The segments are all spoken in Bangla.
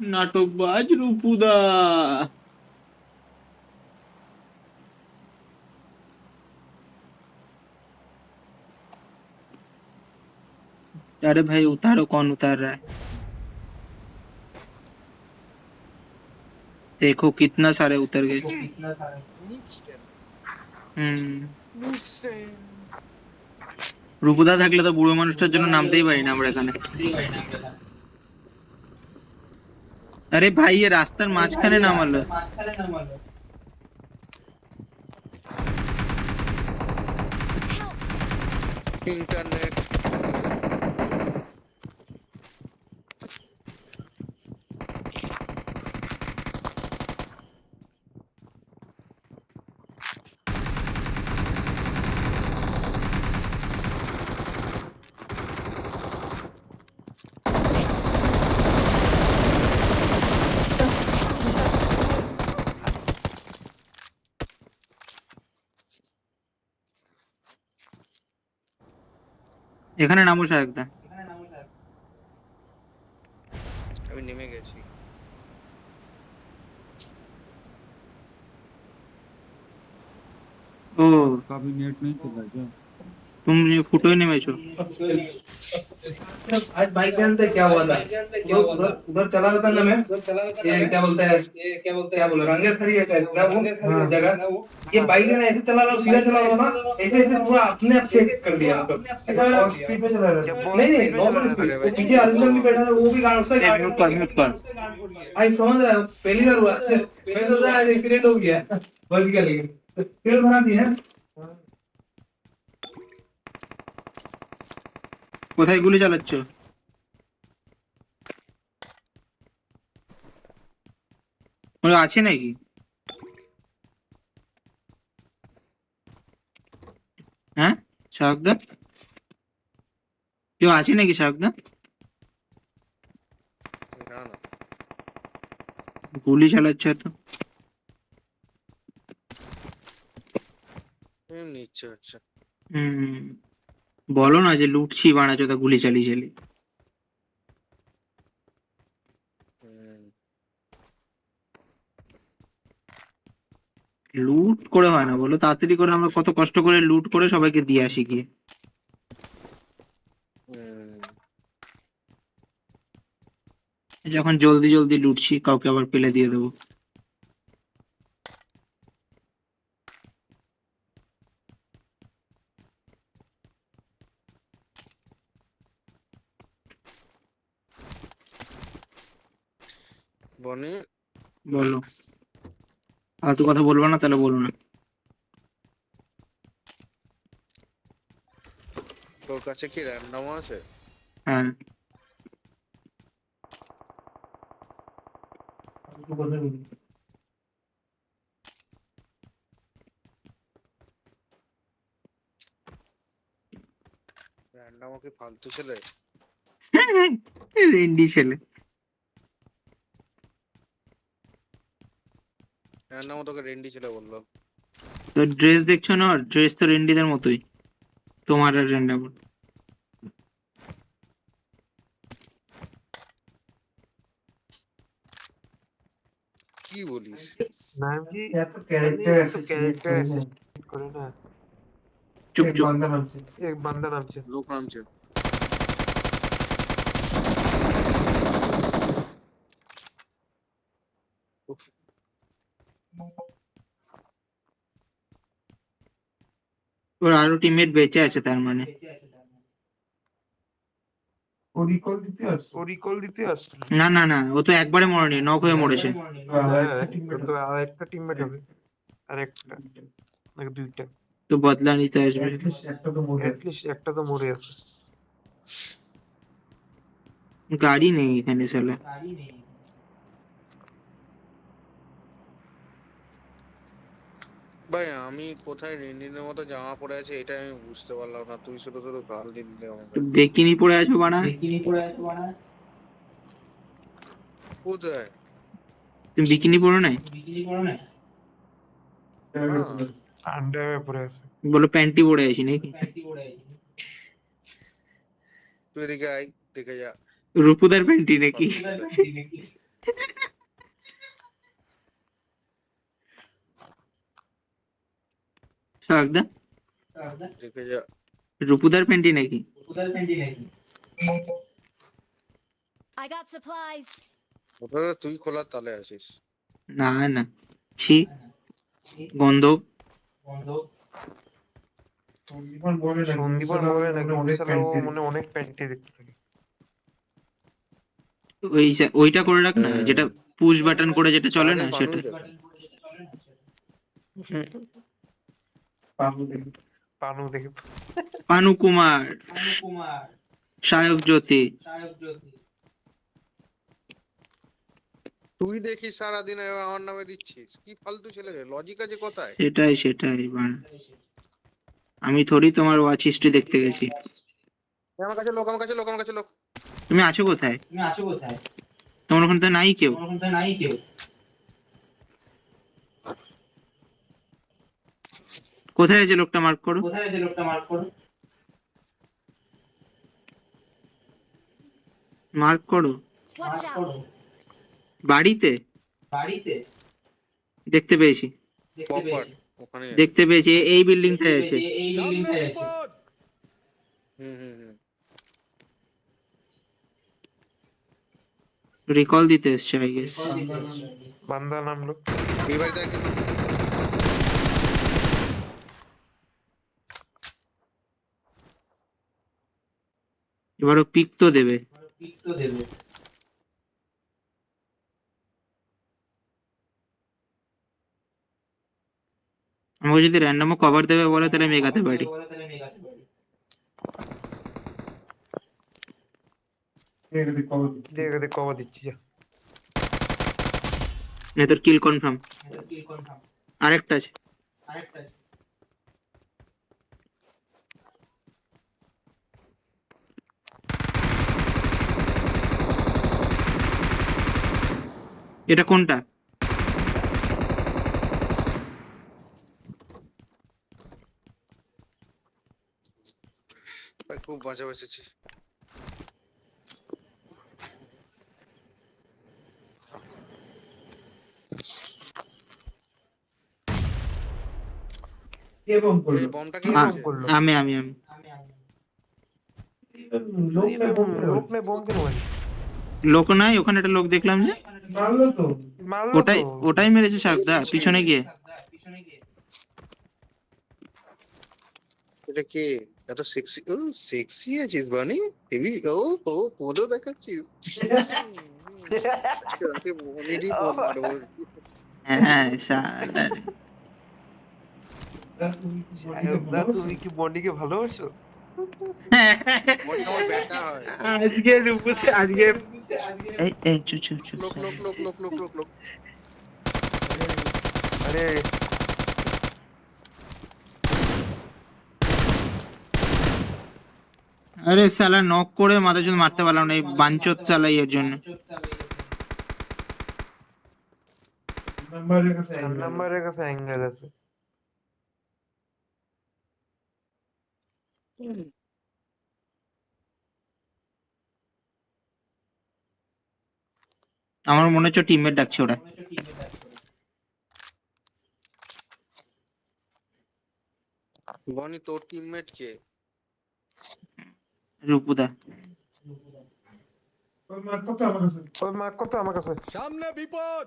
নাটকবাজ রূপুদা। अरे भाई उतारो, कौन उतार रहा है? देखो कितना सारे उतर गए। রূপদা থাকলে তো বুড়ো মানুষটার জন্য নামতেই পারি না আমরা এখানে। আরে ভাই এ রাস্তার মাঝখানে নামালো। ইন্টারনেট এখানে নামো শায়কদা। আমি নেমে গেছি। ও कभी नेट नहीं चला क्या? तुम ये फोटो ही नेमेছো। आज बाइक के अंदर क्या हुआ था? तो उधर उधर चला रहा था ना मैं, ये क्या बोलते हैं, क्या बोला, रंगेर है शायद ना वो जगह। ये बाइक है ना, ऐसे चला रहा हूँ, सीधा चला रहा हूँ ना, ऐसे ऐसे पूरा अपने आप सेट कर दिया मतलब। ऐसा मेरा स्पीड पे चला रहा था, नहीं नहीं नॉर्मल स्पीड। वो पीछे अरिंदर भी बैठा था, वो भी गाड़ी उसका गाड़ी म्यूट कर। भाई समझ रहा है, पहली बार हुआ। मैं सोचा एक्सीडेंट हो गया, बच गया, लेकिन तेल भरा दिया। কোথায় গুলি চালাচ্ছো? ওরা আছে নাকি? হ্যাঁ শায়কদা, কেউ আছে নাকি শায়কদা? না না গুলি চালাচ্ছে তো। এমনি ইচ্ছে হচ্ছে। হুম, বলো না যে লুটছি বানাচোদা গুলি চালিয়ে চালিয়ে। লুট করে হয় না বলো, তাড়াতাড়ি করে আমরা কত কষ্ট করে লুট করে সবাইকে দিয়ে আসি গিয়ে। যখন জলদি জলদি লুটছি কাউকে আবার ফেলে দিয়ে দেবো। বনি বলো, ফালতু কথা বলবো না তাহলে বলো না। তোর কাছে কি র্যান্ডম আছে? হ্যাঁ র্যান্ডম কি ফালতু ছেলে? রেন্ডি ছেলে। র্যান্ডম তোকে রেন্ডি ছেলে বললো? তো ড্রেস দেখছো না, ড্রেস তো রেন্ডিদের মতোই, তোমার আর রেন্ডাম। কি বলিস? नाम जी या तो कैरेक्टर तो कैरेक्टर असिस्टेंट करे ना। চুপ চুপ। एक बंदा नाम से লোক নামছে। ওর আরো টিমমেট বেঁচে আছে তার মানে। ও রিকল দিতে আসছে। वो रिकॉल দিতে আসছিল। না না না, ও তো একবারে মরেনি, নক হয়ে মরেছে। তো আর একটা টিমমেট হবে, আর একটা নাকি দুইটা, তো বদলা নিতে আসবে। একটা তো মরে এট লিস্ট একটা তো মরে আছে। গাড়ি নেই এখানে শালা। ভাই আমি কোথায় রেন্ডিনের মতো জামা পরে আছি এটা আমি বুঝতে পারলাম না, তুই শুধু শুধু গাল দিলি আমাকে। বেকিনি পরে আছো বানা। কোথায়? তুমি বিকিনি পরো নাই? আন্ডারওয়্যার পরে আছে। বলো প্যান্টি পরে আছি নাকি? তুই এদিকে আয়, দেখে যা। রূপুদার প্যান্টি নাকি? শাকদা দেখে যা। রূপুদার পেন্টি নাকি? I got supplies. ওটা তুই খোলার তালে আছিস। না না, ছি, গন্ধ। সন্দীপন বলে নাকি সন্দীপন বলে নাকি অনেক বিশাল প্যান্টি মনে অনেক প্যান্টি দেখতে থাকে। ওইটা করে রাখ না, যেটা পুশ বাটন করে যেটা চলে না সারাদিন সেটা। পানুই দেখে। পাবো দেখি। পানু দেখে পানু কুমার, সায়ক জ্যোতি। তুই দেখিস সারাদিন আমার নামে দিচ্ছিস, কি ফালতু ছেলে রে, লজিক আছে কোথায়? সেটাই আমি থোড়ি তোমার ওয়াচ হিস্ট্রি দেখতে গেছি। আমার কাছে লোক, আমার কাছে লোক, আমার কাছে লোক। তুমি আছো কোথায়? তোমার ওখানে তো নাই কেউ। কোথায় আছে লোকটা, মার্ক করো। মার্ক করো। Watch out. বাড়িতে দেখতে পেয়েছি, পপার ওখানে আছে। দেখতে পেয়েছি, এই বিল্ডিংটায় আছে। হুম। রিকল দিতে এসছে আই গেস। বান্দা নামলো। এই বাড়িতে একজন এবারও পিক তো দেবে। আমাকে যদি র্যান্ডমও কভার দেবে বলে তাহলে আমি এগাতে পারি। দেখে কবা দিচ্ছি যা। না তোর কিল কনফার্ম। আরেকটা আছে। এটা কোনটা? খুব বাঁচা বসেছি। কে বম এই করলো? বমটা কে আ- আছে? করলো? আমি লোক না বম লোক নেই বোম কেন মারি? লোক নাই ওখানে, একটা লোক দেখলাম যে। মারলো তো। মারলো ওটাই তো। ওটাই মেরেছে শাকদা পিছনে গিয়ে। এটা কে? এত সেক্সি, ও সেক্সি আছিস বানি, হেভি। ও ও পদও দেখাচ্ছিস। রাতে বনেরই পদ মারবো। হ্যাঁ শালা। সায়কদা তুমি কি বন্ডিকে ভালোবাসো? বনি আমার ব্যাটা হয়। আজকে আজকে এই চুপ চুপ চুপ। লোক লোক লোক লোক লোক লোক লোক। আরে আরে শালা নক করে মাথা চুদ মারতে পারলাম না, এই বাঞ্চোত চালাই এর জন্য। নাম্বারের কাছে নাম্বারের কাছে অ্যাঙ্গেল আছে। আমার মনে হচ্ছে টিমমেট ডাকছে ওরা। বনি তোর টিমমেট কে? রূপুদা। ওই মার কত আমার কাছে। ওই মার্ক কত আমার কাছে। সামনে বিপদ।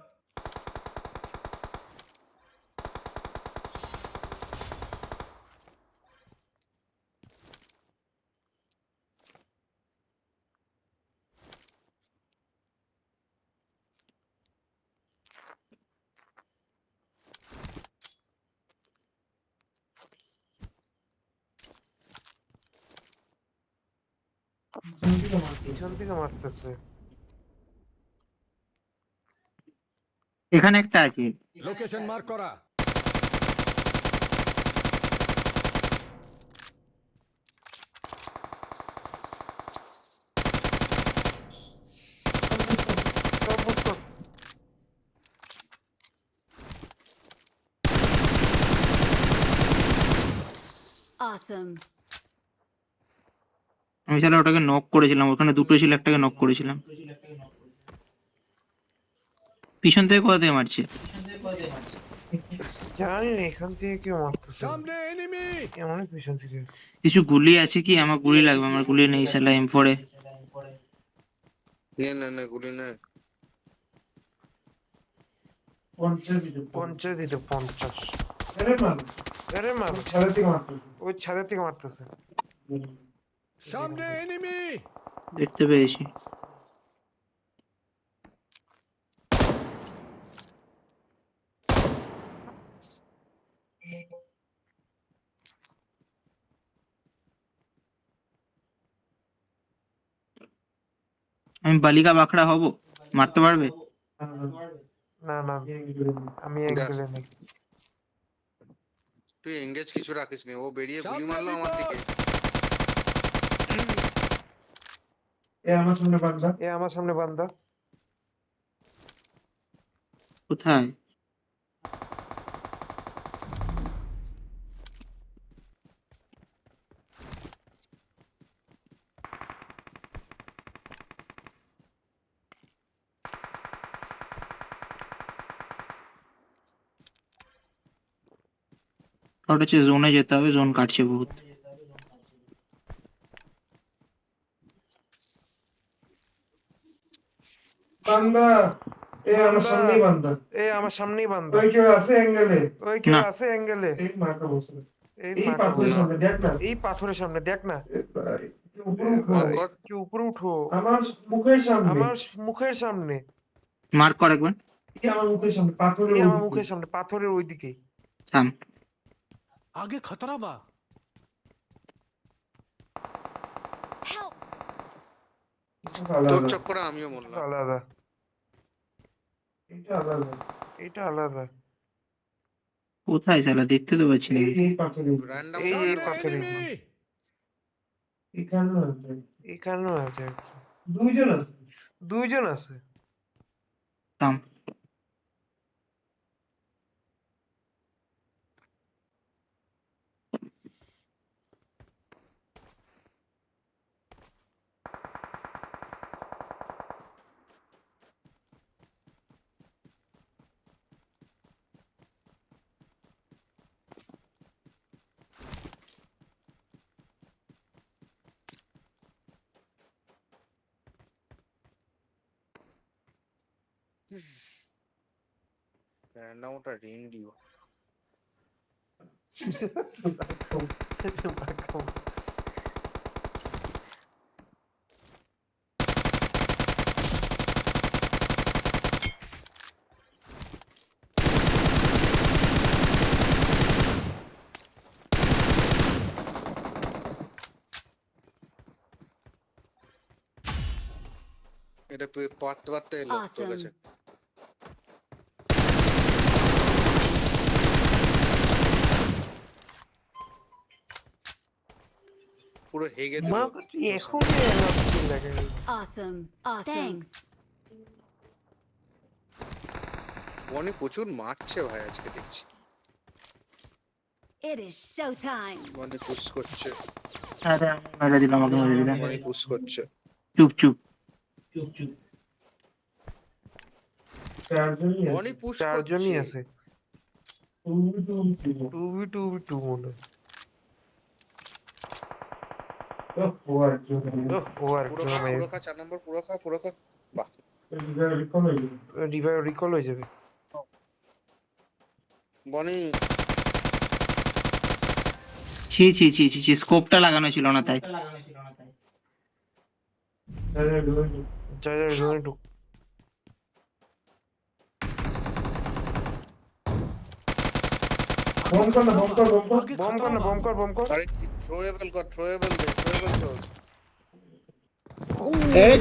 পিছন থেকে মারতেছে। এখানে একটা আছে। লোকেশন মার্ক করা। সব বুঝতো। Awesome. আমি শালা ওটাকে নক করেছিলাম, ওখানে দুটো ছিল, একটাকে নক করেছিলাম। পিছন থেকে কোথা থেকে মারছে? জানি না এখান থেকে কেউ মারতেছে सामने एनिमी কেমন পিছন থেকে কিছু গুলি আছে কি? আমার গুলি লাগবে, আমার গুলি নেই শালা M4 এ। না গুলি না। 50 দিতে 50 দিতে 50 আরে মানুষ আরে মার ছাদের থেকে মারতেছে ওই ছাদের থেকে মারতেছে सामने एनिमी দেখতে পেয়েছি। আমি বালিকা বাখড়া হব, মারতে পারবে? না না আমি অ্যাঙ্গেলে নেই তুই এঙ্গেজ কিছু রাখিস নি, ও বেরিয়ে গুলি सामने মারলো আমার দিকে। विपद এ আমার সামনে বান্দা এ আমার সামনে বান্দা কোথায়? ওটা হচ্ছে জোনে যেতে হবে, জোন কাটছে বহুত। বান্দা এ আমার সামনেই বান্দা এ আমার সামনেই বান্দা ওই কেউ আছে অ্যাঙ্গেলে ওই কেউ না। আছে অ্যাঙ্গেলে এই মাথা বসে এই এই মাথা পাথরের বসে। সামনে দেখ না এই পাথরের সামনে দেখ না এ ভাই, কেউ উপরে উঠো। মার কর। কি উপরে উঠো আমার মুখের সামনে আমার মুখের সামনে মার্ক কর একবার। এই আমার মুখের সামনে পাথরের এই আমার ওইদিকে। মুখের সামনে পাথরের ওইদিকে থাম। आगे खतरा बा Help! এটা তোর আলাদা চক্করে আমিও মরলাম। আলাদা এটা আলাদা এটা আলাদা কোথায় শালা? দেখতে তো পাচ্ছি না। এই পাথরের র্যান্ডম এই सामने पाथर है। एनिमी এখানে আছে এখানেও আছে দুইজন আছে দুইজন আছে থাম। র্যান্ডম ওটা রিং দিও। এটা পাততে পাততে এলো তোর Awesome. কাছে। পুরো হেগে দিল। মা এখন লাগে Awesome. Awesome. Thanks. বনি প্রচুর মারছে ভাই আজকে দেখছি। It is showtime. বনি পুশ করছে, আরে আমি মেরে দিলাম, আমাকে মেরে দিলাম। বনি পুশ করছে। চুপ চুপ। চারজনই আছে বনি পুশ চারজনই করছে। আছে 2v2 2v2 মনে ও একজন ও আর পুরো খা, পুরো খা, 4 নম্বর পুরো খা, পুরো খা। বাহ, রিকল হয়ে যাবে রিভাইভ রিকল হয়ে যাবে বনি ছি ছি ছি ছি ছি, স্কোপটা লাগানো ছিল না তাই। যা যা জোনে ঢুক বম কর না বম কর বম কর आगे বম কর खतरा না बा বম কর বম কর আরে থ্রোয়েবল কর, থ্রোয়েবল দে, থ্রোয়েবল ছোড়। এর